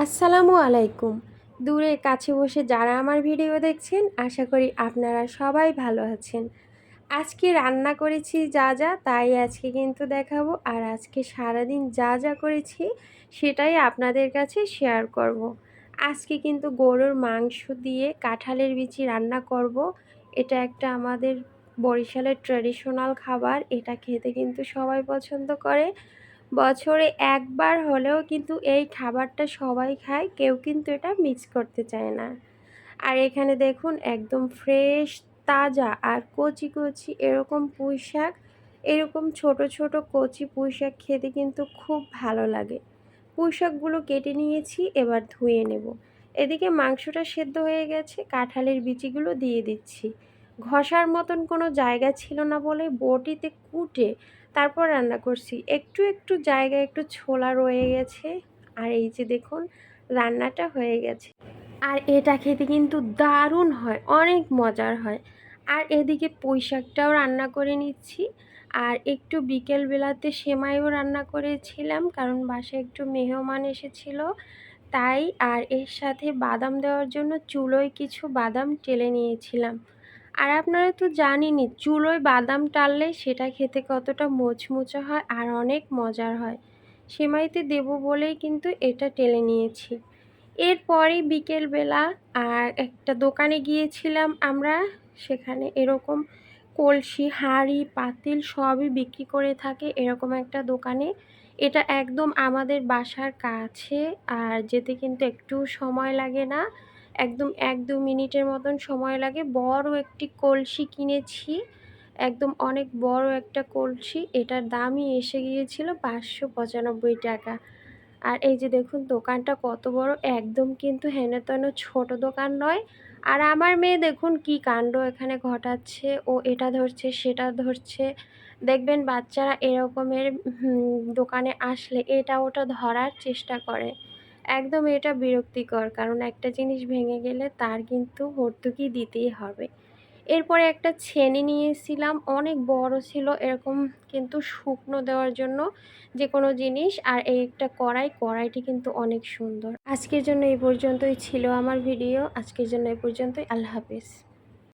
আসসালামু আলাইকুম। দূরে কাছে বসে যারা আমার ভিডিও দেখছেন, আশা করি আপনারা সবাই ভালো আছেন। আজকে রান্না করেছি যা তাই আজকে কিন্তু দেখাবো। আর আজকে সারাদিন যা করেছি সেটাই আপনাদের কাছে শেয়ার করব। আজকে কিন্তু গরুর মাংস দিয়ে কাঁঠালের বিচি রান্না করব। এটা একটা আমাদের বরিশালের ট্র্যাডিশনাল খাবার। এটা খেতে কিন্তু সবাই পছন্দ করে। বছরে একবার হলেও কিন্তু এই খাবারটা সবাই খায়, কেউ কিন্তু এটা মিক্স করতে চায় না। আর এখানে দেখুন একদম ফ্রেশ, তাজা আর কচি কচি এরকম পুঁই শাক, এরকম ছোট ছোট কচি পুঁই শাক খেতে কিন্তু খুব ভালো লাগে। পুঁই শাকগুলো কেটে নিয়েছি, এবার ধুয়ে নেব। এদিকে মাংসটা সেদ্ধ হয়ে গেছে, কাঁঠালের বিচিগুলো দিয়ে দিচ্ছি। ঘষার মতন কোনো জায়গা ছিল না বলে বটিতে কুটে তারপর রান্না করছি। একটু একটু জায়গায় একটু ছোলা রয়ে গেছে। আর এই যে দেখুন রান্নাটা হয়ে গেছে। আর এটা খেতে কিন্তু দারুণ হয়, অনেক মজার হয়। আর এদিকে পুঁই শাকটাও রান্না করে নিচ্ছি। আর একটু বিকেল বেলাতে সেমাইও রান্না করেছিলাম, কারণ বাসায় একটু মেহমান এসেছিল তাই। আর এর সাথে বাদাম দেওয়ার জন্য চুলোয় কিছু বাদাম টেলে নিয়েছিলাম। আর আপনারা তো জানেনই চুলোয় বাদাম টাললে সেটা খেতে কতটা মুচমুচে হয় আর অনেক মজার হয়। সেমাইতে দেবো বলেই কিন্তু এটা টেলে নিয়েছি। এরপরই বিকেলবেলা আর একটা দোকানে গিয়েছিলাম আমরা। সেখানে এরকম কলসি, হাঁড়ি, পাতিল সবই বিক্রি করে থাকে এরকম একটা দোকানে। এটা একদম আমাদের বাসার কাছে, আর যেতে কিন্তু একটু সময় লাগে না। একদম ১-২ মিনিটের মতন সময় লাগে। বড় একটি কলসি কিনেছি, একদম অনেক বড় একটা কলসি। এটার দামই এসে গিয়েছিল ৫৯৫ টাকা। আর এই যে দেখুন দোকানটা কত বড়, একদম কিন্তু হেনতেন ছোট দোকান নয়। আর আমার মেয়ে দেখুন কি কাণ্ড এখানে ঘটাচ্ছে, ও এটা ধরছে সেটা ধরছে। দেখবেন বাচ্চারা এরকমের দোকানে আসলে এটা ওটা ধরার চেষ্টা করে। একদম এটা বিরক্তিকর, কারণ একটা জিনিস ভেঙে গেলে তার কিন্তু ভর্তুকি দিতেই হবে। এরপরে একটা ছেনি নিয়েছিলাম, অনেক বড় ছিল এরকম, কিন্তু শুকনো দেওয়ার জন্য যে কোনো জিনিস। আর এই একটা কড়াইটি কিন্তু অনেক সুন্দর। আজকের জন্য এই পর্যন্তই ছিল আমার ভিডিও। আজকের জন্য এই পর্যন্তই। আল্লাহ হাফেজ।